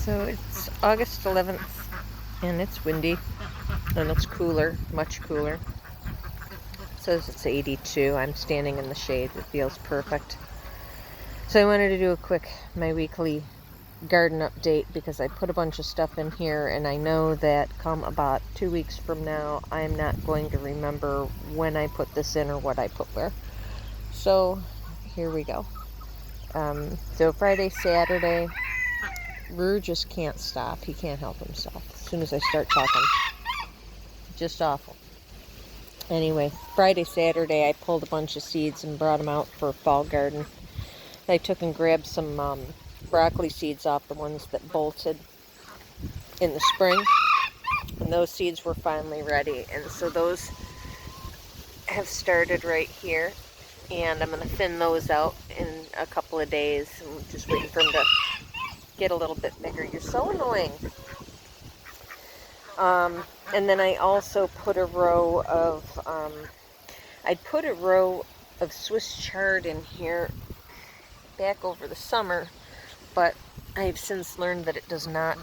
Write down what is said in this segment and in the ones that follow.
So it's August 11th and it's windy and it's cooler, much cooler. It says it's 82. I'm standing in the shade. It feels perfect. So I wanted to do my weekly garden update because I put a bunch of stuff in here and I know that come about 2 weeks from now, I'm not going to remember when I put this in or what I put where. So here we go. So Friday, Saturday, Rue just can't stop. He can't help himself as soon as I start talking. Just awful. Anyway, Friday, Saturday, I pulled a bunch of seeds and brought them out for fall garden. I took and grabbed some broccoli seeds off the ones that bolted in the spring. And those seeds were finally ready. And so those have started right here. And I'm going to thin those out in a couple of days. I'm just waiting for them to get a little bit bigger. You're so annoying. And then I also put a row of, Swiss chard in here back over the summer, but I've since learned that it does not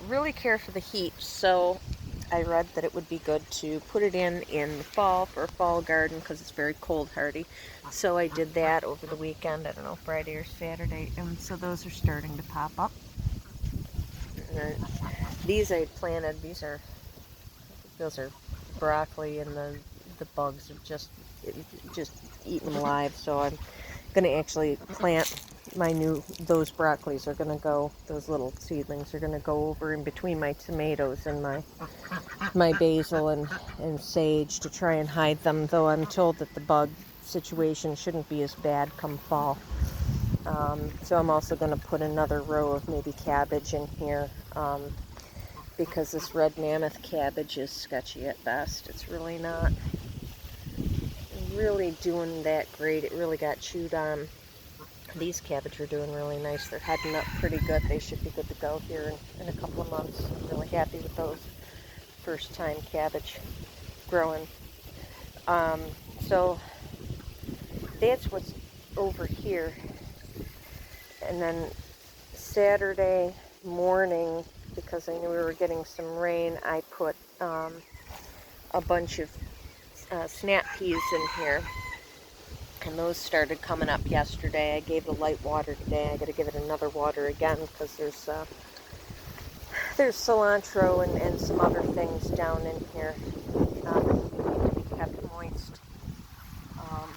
really care for the heat, so I read that it would be good to put it in the fall for a fall garden because it's very cold hardy. So I did that over the weekend, I don't know, Friday or Saturday, and so those are starting to pop up. And these I planted, those are broccoli, and the bugs have just eaten them alive, so I'm going to actually plant those broccolis are going to go, those little seedlings are going to go over in between my tomatoes and my basil and sage to try and hide them, though I'm told that the bug situation shouldn't be as bad come fall. So I'm also going to put another row of maybe cabbage in here, because this red mammoth cabbage is sketchy at best. It's really not really doing that great. It really got chewed on. These cabbage are doing really nice. They're heading up pretty good. They should be good to go here in a couple of months. I'm really happy with those first time cabbage growing. So that's what's over here. And then Saturday morning, because I knew we were getting some rain, I put a bunch of snap peas in here. And those started coming up yesterday. I gave the light water today. I got to give it another water again because there's cilantro and some other things down in here that need to be kept moist. I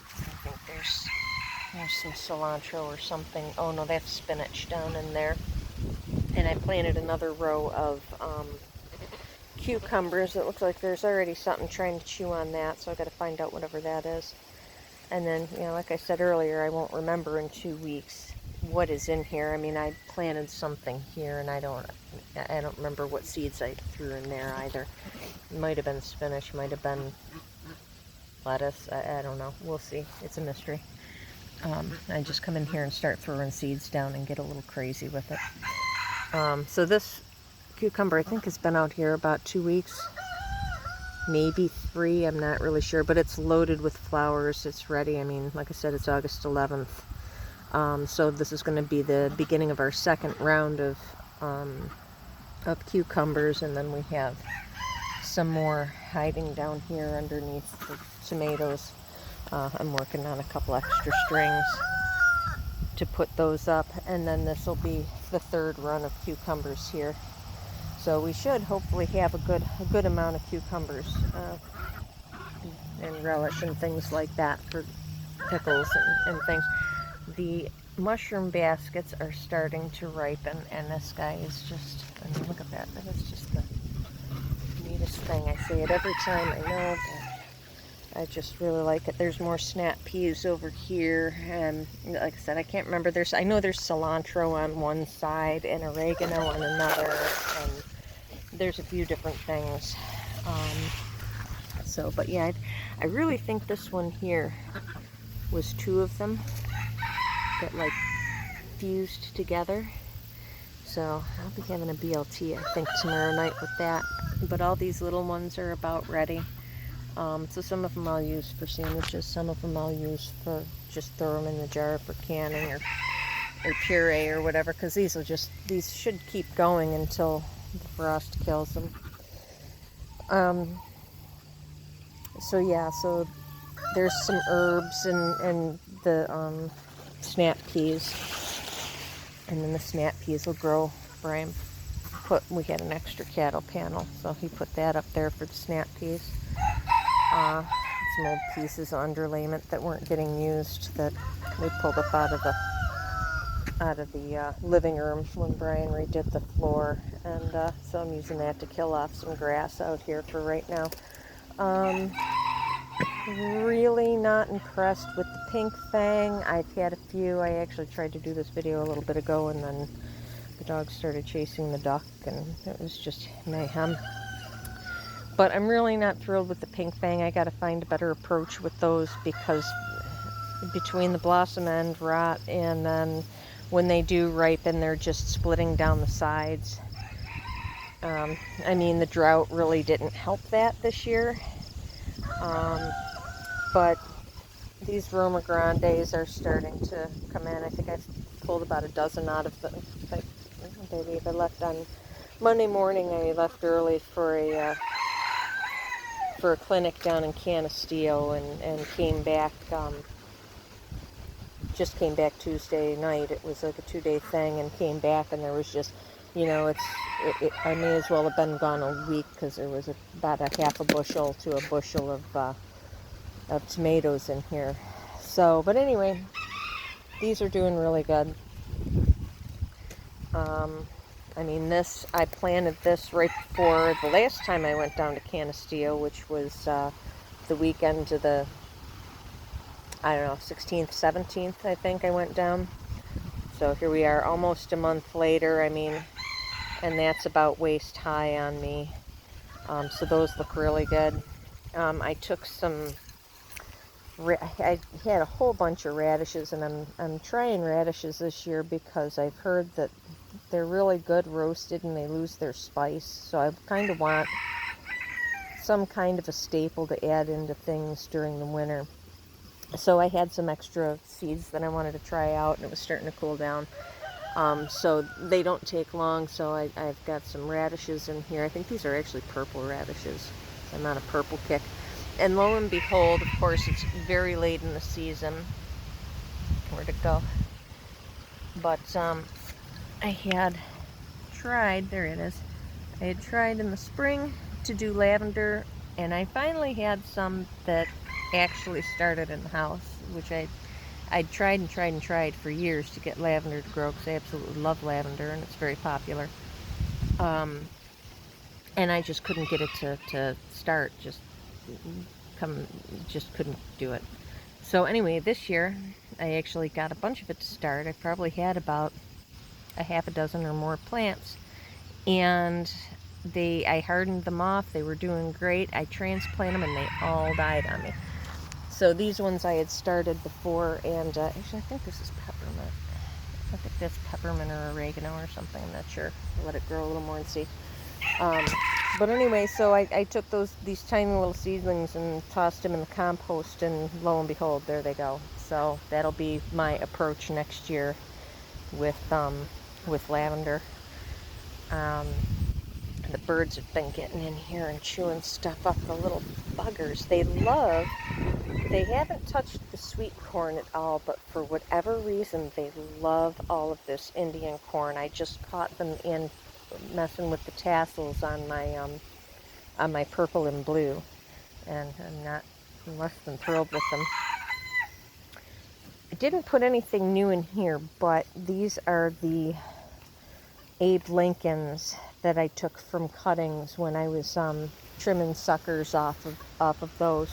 think there's some cilantro or something. Oh no, that's spinach down in there. And I planted another row of cucumbers. It looks like there's already something trying to chew on that, so I got to find out whatever that is. And then, like I said earlier, I won't remember in 2 weeks what is in here. I mean, I planted something here, and I don't remember what seeds I threw in there either. It might have been spinach, might have been lettuce. I don't know. We'll see. It's a mystery. I just come in here and start throwing seeds down and get a little crazy with it. So this cucumber, I think, has been out here about 2 weeks. Maybe 3, I'm not really sure, but it's loaded with flowers. It's ready. I mean, like I said, it's August 11th. So this is going to be the beginning of our second round of cucumbers, and then we have some more hiding down here underneath the tomatoes. I'm working on a couple extra strings to put those up, and then this will be the third run of cucumbers here. So we should hopefully have a good amount of cucumbers and relish and things like that for pickles and things. The mushroom baskets are starting to ripen, and this guy is just, I mean, look at that. That is just the neatest thing. I say it every time, I know, but I just really like it. There's more snap peas over here, and like I said, I can't remember. I know there's cilantro on one side and oregano on another, and there's a few different things. But yeah, I really think this one here was 2 of them that like fused together. So I'll be having a BLT, I think, tomorrow night with that. But all these little ones are about ready. So some of them I'll use for sandwiches. Some of them I'll use for just throw them in the jar for canning or or puree or whatever, because these should keep going until the frost kills them. So yeah, so there's some herbs and the snap peas, and then the snap peas will grow. Brian we had an extra cattle panel, so he put that up there for the snap peas. Some old pieces of underlayment that weren't getting used that we pulled up out of the living room when Brian redid the floor, and so I'm using that to kill off some grass out here for right now. Really not impressed with the pink fang. I've had a few. I actually tried to do this video a little bit ago, and then the dog started chasing the duck, and it was just mayhem. But I'm really not thrilled with the pink fang. I got to find a better approach with those, because between the blossom end rot and then when they do ripen, they're just splitting down the sides. I mean, the drought really didn't help that this year. But these Roma Grandes are starting to come in. I think I've pulled about a dozen out of them. I left on Monday morning. I left early for a clinic down in Canisteo, and came back. Just came back Tuesday night. It was like a 2-day thing, and came back, and there was just, I may as well have been gone a week, because there was about a half a bushel to a bushel of tomatoes in here. So, but anyway, these are doing really good. I mean, I planted this right before the last time I went down to Canisteo, which was the weekend of the, 16th, 17th, I think I went down. So here we are almost a month later. I mean, and that's about waist high on me. So those look really good. I took some, I had a whole bunch of radishes, and I'm trying radishes this year because I've heard that they're really good roasted and they lose their spice. So I kind of want some kind of a staple to add into things during the winter. So I had some extra seeds that I wanted to try out, and it was starting to cool down. So they don't take long, so I've got some radishes in here. I think these are actually purple radishes. I'm on a purple kick. And lo and behold, of course, it's very late in the season. Where'd it go? But I had tried, there it is. I had tried in the spring to do lavender, and I finally had some that actually started in the house, which I'd tried and tried and tried for years to get lavender to grow, because I absolutely love lavender and it's very popular. And I just couldn't get it to start, just couldn't do it. So anyway, this year I actually got a bunch of it to start. I probably had about a half a dozen or more plants, and I hardened them off. They were doing great. I transplanted them and they all died on me. So these ones I had started before, and actually I think this is peppermint. I think that's peppermint or oregano or something. I'm not sure. I'll let it grow a little more and see. But anyway, so I took these tiny little seedlings and tossed them in the compost, and lo and behold, there they go. So that'll be my approach next year with lavender. The birds have been getting in here and chewing stuff up, the little buggers. They haven't touched the sweet corn at all, but for whatever reason, they love all of this Indian corn. I just caught them in messing with the tassels on my purple and blue, and I'm less than thrilled with them. I didn't put anything new in here, but these are the Abe Lincolns that I took from cuttings when I was trimming suckers off of those.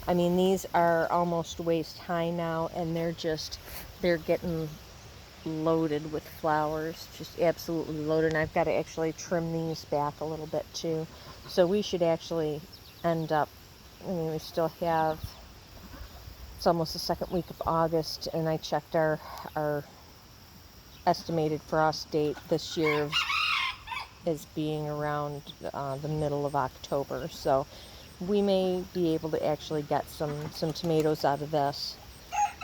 I mean, these are almost waist high now, and they're getting loaded with flowers, just absolutely loaded. And I've got to actually trim these back a little bit too. So we should actually end up, we still have, it's almost the second week of August, and I checked our estimated frost date this year as being around the middle of October. So we may be able to actually get some tomatoes out of this.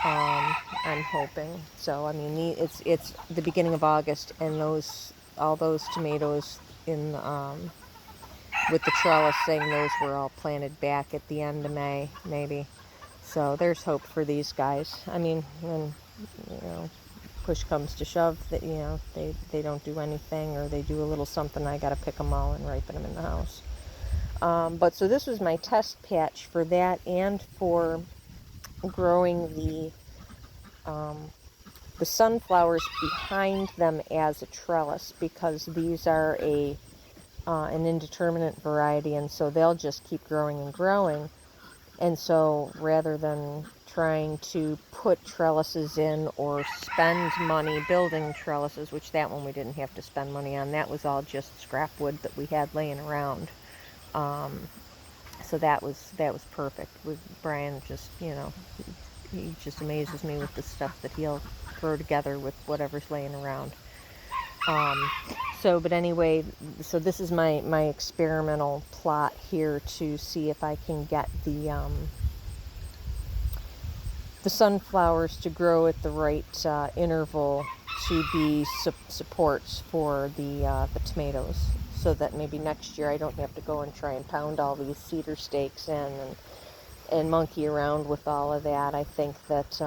I'm hoping. So I mean, it's the beginning of August, and all those tomatoes in with the trellis thing, those were all planted back at the end of May, maybe. So there's hope for these guys. I mean, when push comes to shove, that they don't do anything, or they do a little something, I gotta pick them all and ripen them in the house. But so this was my test patch for that, and for growing the sunflowers behind them as a trellis, because these are an indeterminate variety, and so they'll just keep growing and growing. And so rather than trying to put trellises in or spend money building trellises, which that one we didn't have to spend money on, that was all just scrap wood that we had laying around. So that was perfect. With Brian, just he just amazes me with the stuff that he'll throw together with whatever's laying around. But anyway, so this is my experimental plot here to see if I can get the sunflowers to grow at the right interval to be supports for the tomatoes, so that maybe next year I don't have to go and try and pound all these cedar stakes in and monkey around with all of that. I think that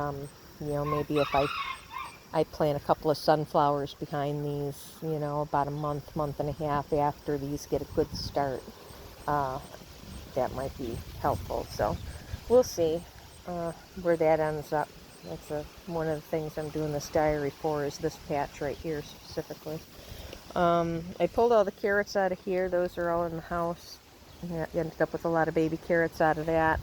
maybe if I plant a couple of sunflowers behind these, about a month and a half after these get a good start, that might be helpful. So we'll see where that ends up. That's one of the things I'm doing this diary for, is this patch right here specifically. I pulled all the carrots out of here. Those are all in the house. I ended up with a lot of baby carrots out of that.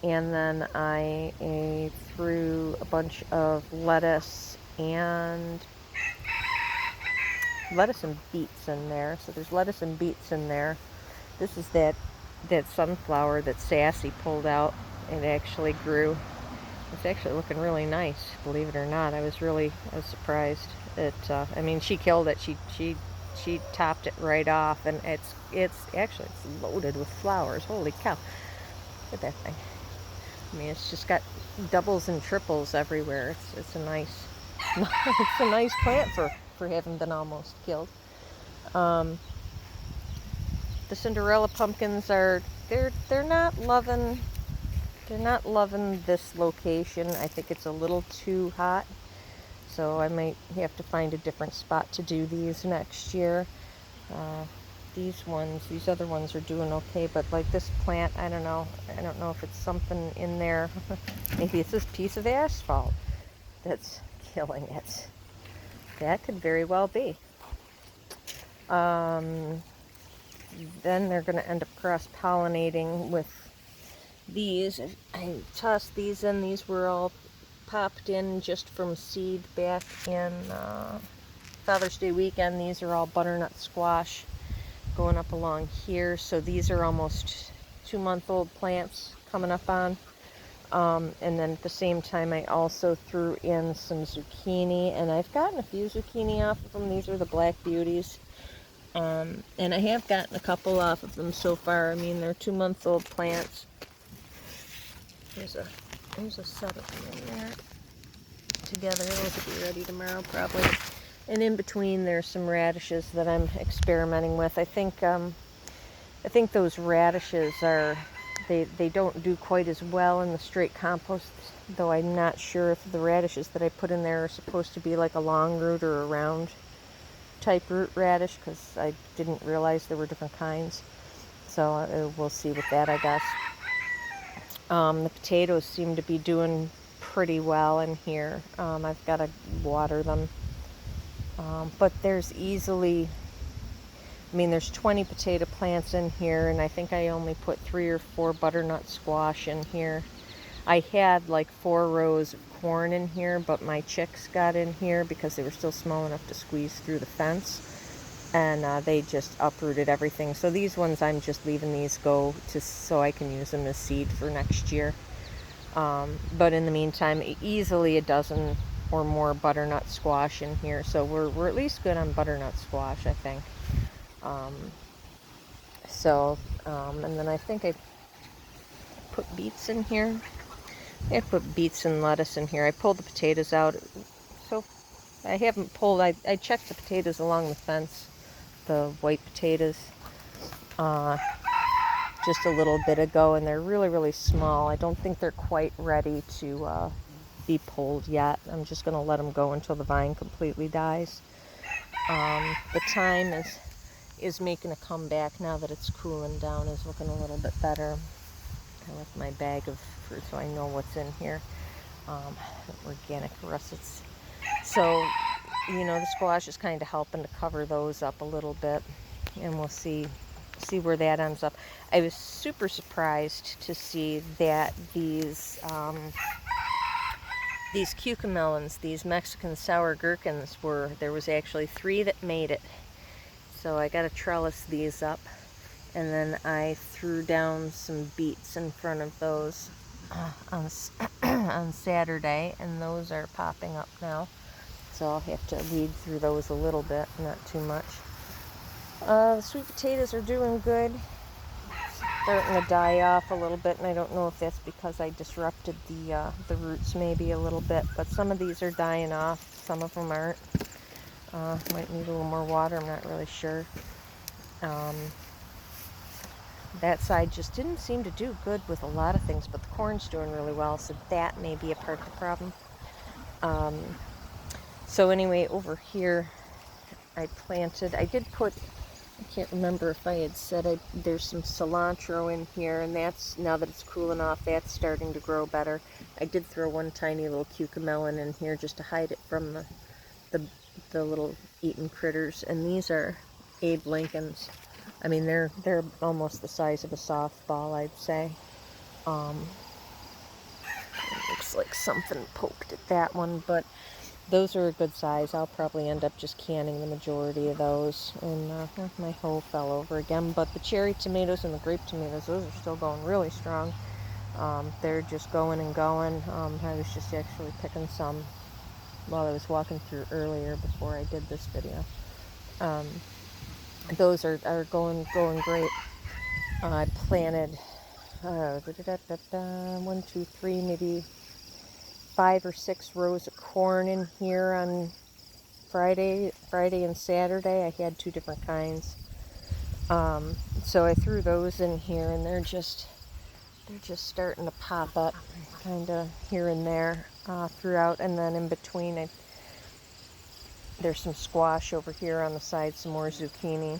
And then I threw a bunch of lettuce and beets in there. So there's lettuce and beets in there. This is that sunflower that Sassy pulled out. It actually grew. It's actually looking really nice, believe it or not. I was surprised. I mean, she killed it. She topped it right off, and it's loaded with flowers. Holy cow! Look at that thing. I mean, it's just got doubles and triples everywhere. It's a nice it's a nice plant for having been almost killed. The Cinderella pumpkins they're not loving this location. I think it's a little too hot, so I might have to find a different spot to do these next year. These other ones are doing okay, but like this plant, I don't know if it's something in there. Maybe it's this piece of asphalt that's killing it. That could very well be. Then they're going to end up cross-pollinating with these. I tossed these in. These were all popped in just from seed back in Father's Day weekend. These are all butternut squash going up along here. So these are almost 2-month-old plants coming up on. And then at the same time, I also threw in some zucchini, and I've gotten a few zucchini off of them. These are the Black Beauties. And I have gotten a couple off of them so far. I mean, they're 2-month-old plants. There's a set of them in there together. Those will be ready tomorrow probably. And in between, there's some radishes that I'm experimenting with. I think those radishes they don't do quite as well in the straight compost, though I'm not sure if the radishes that I put in there are supposed to be like a long root or a round type root radish, because I didn't realize there were different kinds. So we'll see with that, I guess. The potatoes seem to be doing pretty well in here. I've got to water them. But there's 20 potato plants in here, and I think I only put 3 or 4 butternut squash in here. I had like 4 rows of corn in here, but my chicks got in here because they were still small enough to squeeze through the fence, and they just uprooted everything. So these ones, I'm just leaving these go so I can use them as seed for next year. But in the meantime, easily a dozen or more butternut squash in here, so we're at least good on butternut squash, I think. And then I think I put beets in here. I put beets and lettuce in here. I pulled the potatoes out. So I haven't pulled, I checked the potatoes along the fence, the white potatoes, just a little bit ago, and they're really, really small. I don't think they're quite ready to be pulled yet. I'm just going to let them go until the vine completely dies. The thyme is making a comeback now that it's cooling down, is looking a little bit better. I like my bag of fruit so I know what's in here. Organic russets. So, you know, the squash is kind of helping to cover those up a little bit, and we'll see where that ends up. I was super surprised to see that these cucamelons, these Mexican sour gherkins, there was actually 3 that made it. So I got to trellis these up, and then I threw down some beets in front of those on Saturday, and those are popping up now. So I'll have to weed through those a little bit, not too much. The sweet potatoes are doing good. Starting to die off a little bit, and I don't know if that's because I disrupted the roots maybe a little bit, but some of these are dying off, some of them aren't. Might need a little more water, I'm not really sure. That side just didn't seem to do good with a lot of things, but the corn's doing really well, so that may be a part of the problem. So anyway, over here I did put, I can't remember if I had said there's some cilantro in here, and that's, now that it's cooling off, that's starting to grow better. I did throw one tiny little cucamelon in here just to hide it from the little eating critters, and these are Abe Lincolns. I mean, they're almost the size of a softball, I'd say. It looks like something poked at that one, but those are a good size. I'll probably end up just canning the majority of those. And my hoe fell over again. But the cherry tomatoes and the grape tomatoes, those are still going really strong. They're just going and going. I was just actually picking some while I was walking through earlier before I did this video. Those are going great. I planted 1, 2, 3, maybe 5 or 6 rows of corn in here on Friday and Saturday. I had 2 different kinds. So I threw those in here, and they're just starting to pop up kind of here and there throughout, and then in between there's some squash over here on the side, some more zucchini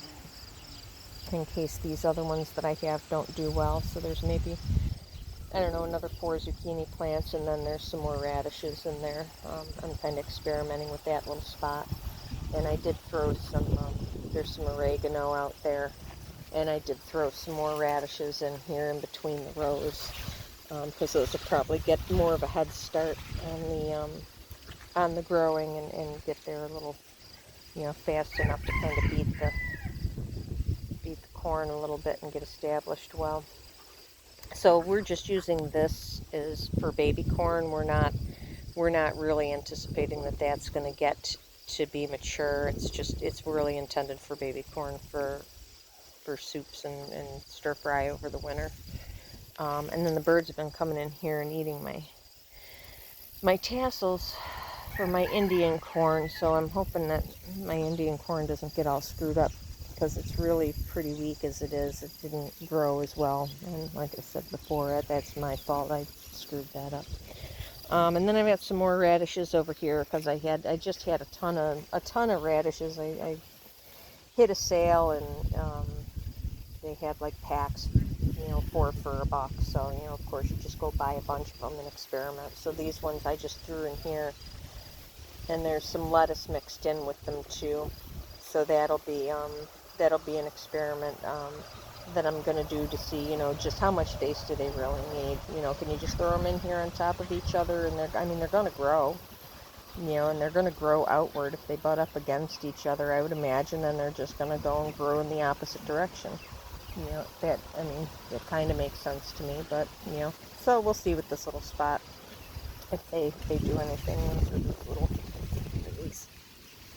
in case these other ones that I have don't do well. So there's maybe, I don't know, another 4 zucchini plants, and then there's some more radishes in there. I'm kind of experimenting with that little spot. And I did throw some, there's some oregano out there, and I did throw some more radishes in here in between the rows, because those will probably get more of a head start on the growing and get there a little, fast enough to kind of beat the corn a little bit and get established well. So we're just using this as for baby corn. We're not really anticipating that that's going to get to be mature. It's really intended for baby corn for soups and stir fry over the winter. And then the birds have been coming in here and eating my tassels for my Indian corn, so I'm hoping that my Indian corn doesn't get all screwed up, because it's really pretty weak as it is. It didn't grow as well, and like I said before, that's my fault. I screwed that up. And then I've got some more radishes over here, because I just had a ton of radishes. I hit a sale, and they had like packs, 4 for $1. So of course you just go buy a bunch of them and experiment. So these ones I just threw in here, and there's some lettuce mixed in with them too. So that'll be an experiment that I'm going to do to see, just how much space do they really need. Can you just throw them in here on top of each other, and they're going to grow, and they're going to grow outward. If they butt up against each other, I would imagine then they're just going to go and grow in the opposite direction. That kind of makes sense to me, but, so we'll see with this little spot if they do anything. Those are these little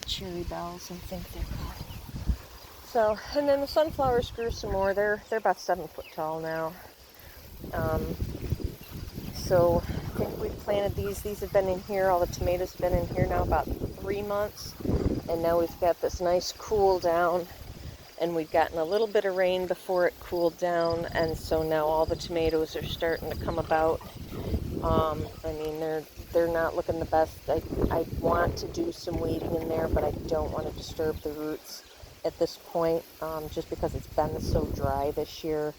cherry bells, I think they're called. So, and then the sunflowers grew some more. They're about 7 foot tall now. So think we planted these. These have been in here, all the tomatoes have been in here now about 3 months. And now we've got this nice cool down. And we'd gotten a little bit of rain before it cooled down. And so now all the tomatoes are starting to come about. I mean, they're not looking the best. I want to do some weeding in there, but I don't want to disturb the roots at this point, just because it's been so dry this year.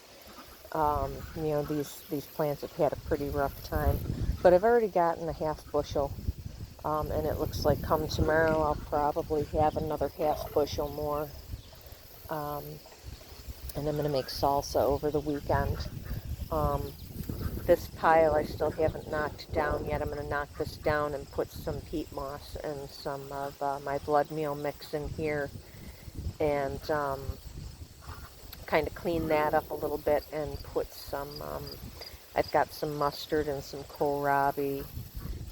You know, these plants have had a pretty rough time. But I've already gotten a half bushel, and it looks like come tomorrow I'll probably have another half bushel more. And I'm going to make salsa over the weekend. This pile I still haven't knocked down yet. I'm going to knock this down and put some peat moss and some of my blood meal mix in here, and kind of clean that up a little bit and put some, I've got some mustard and some kohlrabi.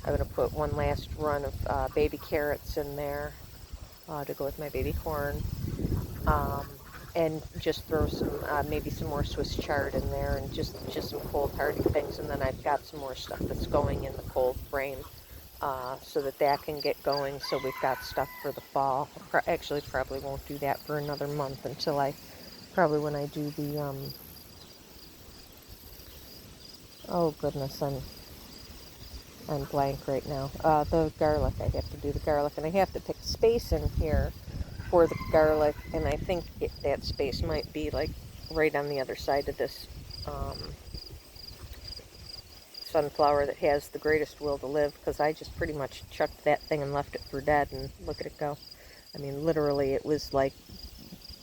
I'm going to put one last run of baby carrots in there to go with my baby corn. And just throw some, maybe some more Swiss chard in there, and just some cold hardy things. And then I've got some more stuff that's going in the cold frame, so that can get going. So we've got stuff for the fall. Actually, probably won't do that for another month until probably when I do the, oh goodness, I'm blank right now. The garlic, I have to do the garlic, and I have to pick space in here for the garlic, and I think that space might be like right on the other side of this sunflower that has the greatest will to live, because I just pretty much chucked that thing and left it for dead, and look at it go. I mean, literally, it was like,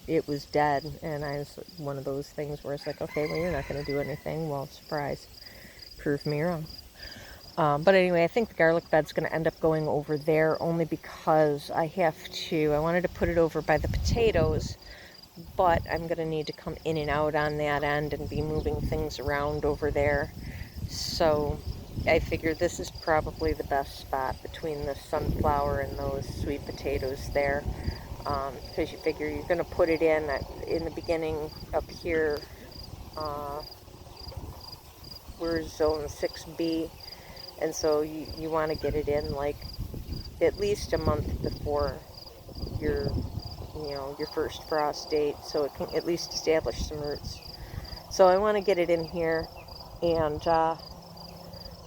it was dead, and I was one of those things where it's like, okay, well, you're not going to do anything. Well, surprise, prove me wrong. But anyway, I think the garlic bed's going to end up going over there, only because I wanted to put it over by the potatoes, but I'm going to need to come in and out on that end and be moving things around over there. So I figure this is probably the best spot between the sunflower and those sweet potatoes there, because you figure you're going to put it in the beginning up here. We're zone 6B. And so you want to get it in like at least a month before your first frost date, so it can at least establish some roots. So I want to get it in here and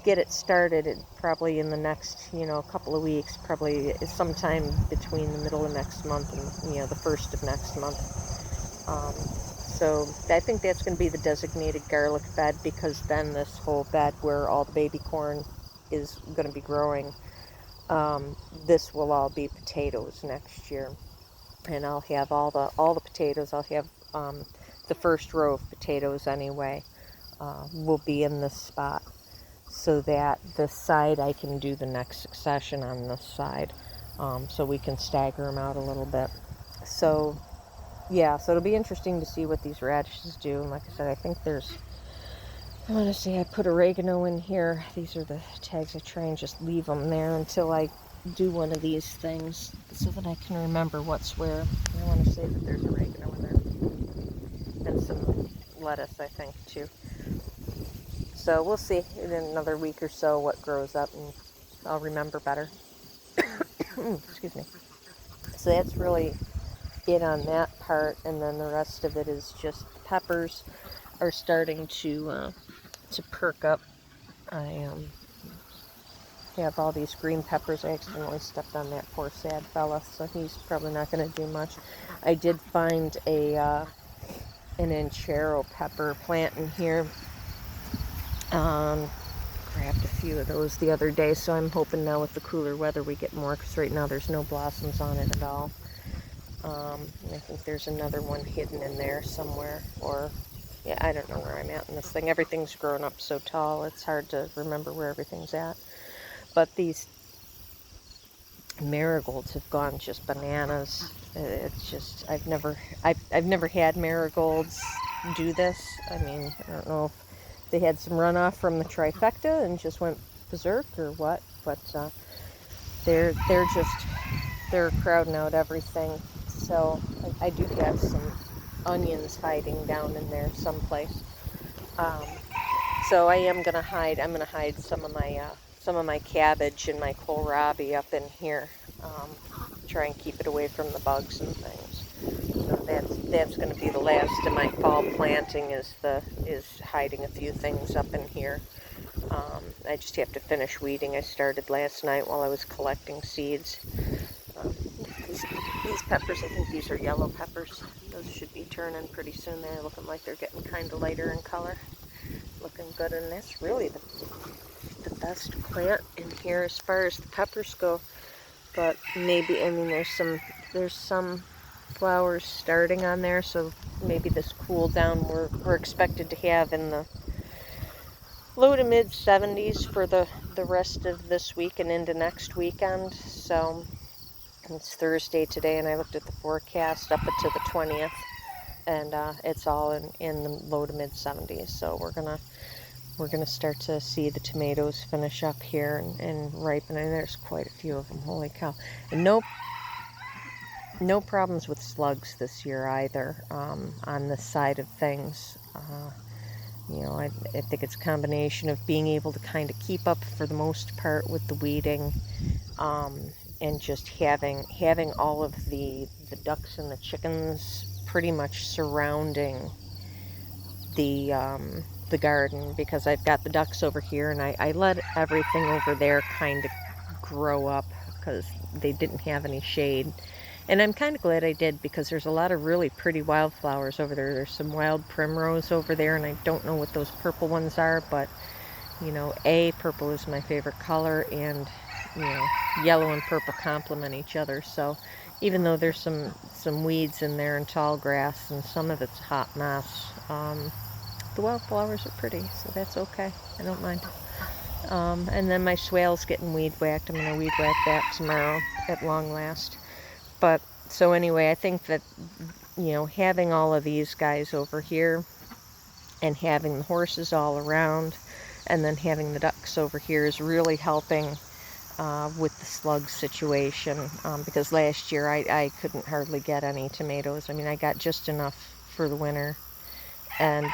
get it started probably in the next, couple of weeks, probably sometime between the middle of next month and, the first of next month. So I think that's going to be the designated garlic bed, because then this whole bed where all the baby corn is going to be growing, this will all be potatoes next year, and I'll have all the potatoes. I'll have the first row of potatoes anyway will be in this spot, so that this side I can do the next succession on this side, so we can stagger them out a little bit. So yeah, so it'll be interesting to see what these radishes do. And like I said, I think I want to say I put oregano in here. These are the tags. I try and just leave them there until I do one of these things, so that I can remember what's where. I want to say that there's oregano in there. And some lettuce, I think, too. So we'll see in another week or so what grows up, and I'll remember better. Excuse me. So that's really it on that part, and then the rest of it is just peppers are starting to perk up. I have all these green peppers. I accidentally stepped on that poor sad fella, so he's probably not going to do much. I did find an Anchero pepper plant in here. Grabbed a few of those the other day, so I'm hoping now with the cooler weather we get more, because right now there's no blossoms on it at all. I think there's another one hidden in there somewhere, or yeah, I don't know where I'm at in this thing. Everything's grown up so tall, it's hard to remember where everything's at. But these marigolds have gone just bananas. It's just, I've never had marigolds do this. I mean, I don't know if they had some runoff from the trifecta and just went berserk or what, but they're crowding out everything. So I do have some onions hiding down in there someplace. So I am gonna hide. I'm gonna hide some of my cabbage and my kohlrabi up in here. Try and keep it away from the bugs and things. So that's gonna be the last of my fall planting, is hiding a few things up in here. I just have to finish weeding. I started last night while I was collecting seeds. These peppers, I think these are yellow peppers. Those should be turning pretty soon. They're looking like they're getting kind of lighter in color. Looking good, and that's really the best plant in here as far as the peppers go. But maybe, I mean, there's some flowers starting on there, so maybe this cool down we're expected to have in the low to mid 70s for the rest of this week and into next weekend. So it's Thursday today, and I looked at the forecast up to the 20th, and it's all in the low to mid 70s. So we're gonna start to see the tomatoes finish up here and ripen, and there's quite a few of them. Holy cow! And no problems with slugs this year either, on this side of things. You know, I think it's a combination of being able to kind of keep up for the most part with the weeding, and just having all of the ducks and the chickens pretty much surrounding the garden, because I've got the ducks over here, and I let everything over there kind of grow up because they didn't have any shade. And I'm kind of glad I did, because there's a lot of really pretty wildflowers over there. There's some wild primrose over there, and I don't know what those purple ones are, but, you know, purple is my favorite color, and, you know, yellow and purple complement each other. So even though there's some weeds in there and tall grass, and some of it's hot mess, the wildflowers are pretty, so that's okay. I don't mind. And then my swale's getting weed whacked. I'm going to weed whack that tomorrow at long last. But, so anyway, I think that, you know, having all of these guys over here, and having the horses all around, and then having the ducks over here is really helping with the slug situation, because last year I couldn't hardly get any tomatoes. I mean, I got just enough for the winter, and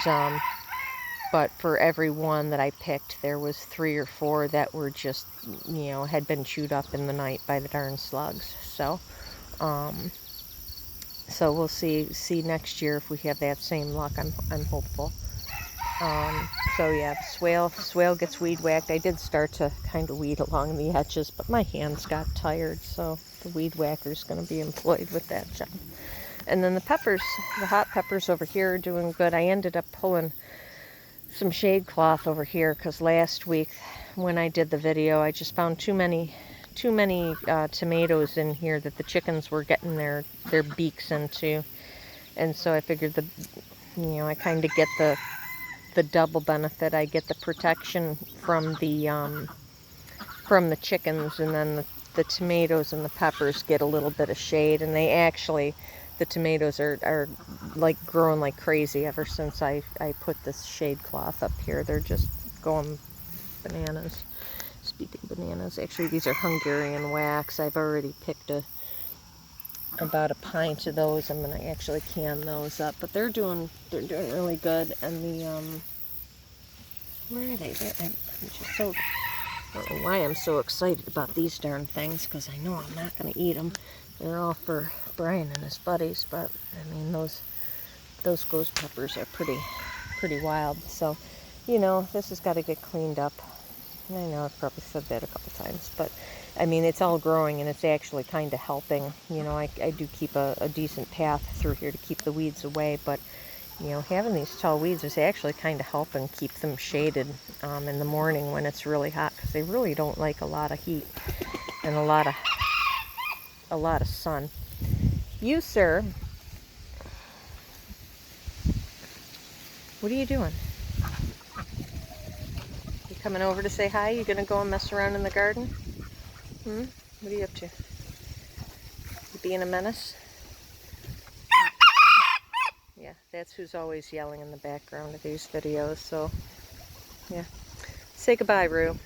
but for every one that I picked, there was 3 or 4 that were just, you know, had been chewed up in the night by the darn slugs. So so we'll see next year if we have that same luck. I'm hopeful. So yeah, swale gets weed whacked. I did start to kind of weed along the edges, but my hands got tired, so the weed whacker's going to be employed with that job. And then the peppers, the hot peppers over here are doing good. I ended up pulling some shade cloth over here because last week when I did the video, I just found too many tomatoes in here that the chickens were getting their beaks into, and so I figured I kind of get the double benefit. I get the protection from the chickens, and then the tomatoes and the peppers get a little bit of shade, and the tomatoes are like growing like crazy ever since I put this shade cloth up here. They're just going bananas. Speaking of bananas, actually these are Hungarian wax. I've already picked about a pint of those. I'm gonna actually can those up, but they're doing really good. And where are they? I'm just so, I don't know why I'm so excited about these darn things, because I know I'm not gonna eat them. They're all for Brian and his buddies, but I mean those ghost peppers are pretty wild. So, you know, this has got to get cleaned up. I know I've probably said that a couple times, but I mean, it's all growing, and it's actually kind of helping. You know, I do keep a decent path through here to keep the weeds away, but, you know, having these tall weeds is actually kind of helping keep them shaded in the morning when it's really hot, because they really don't like a lot of heat and a lot of sun. You, sir, what are you doing? Coming over to say hi? You gonna go and mess around in the garden? What are you up to? You being a menace? Yeah, that's who's always yelling in the background of these videos, so yeah. Say goodbye, Rue.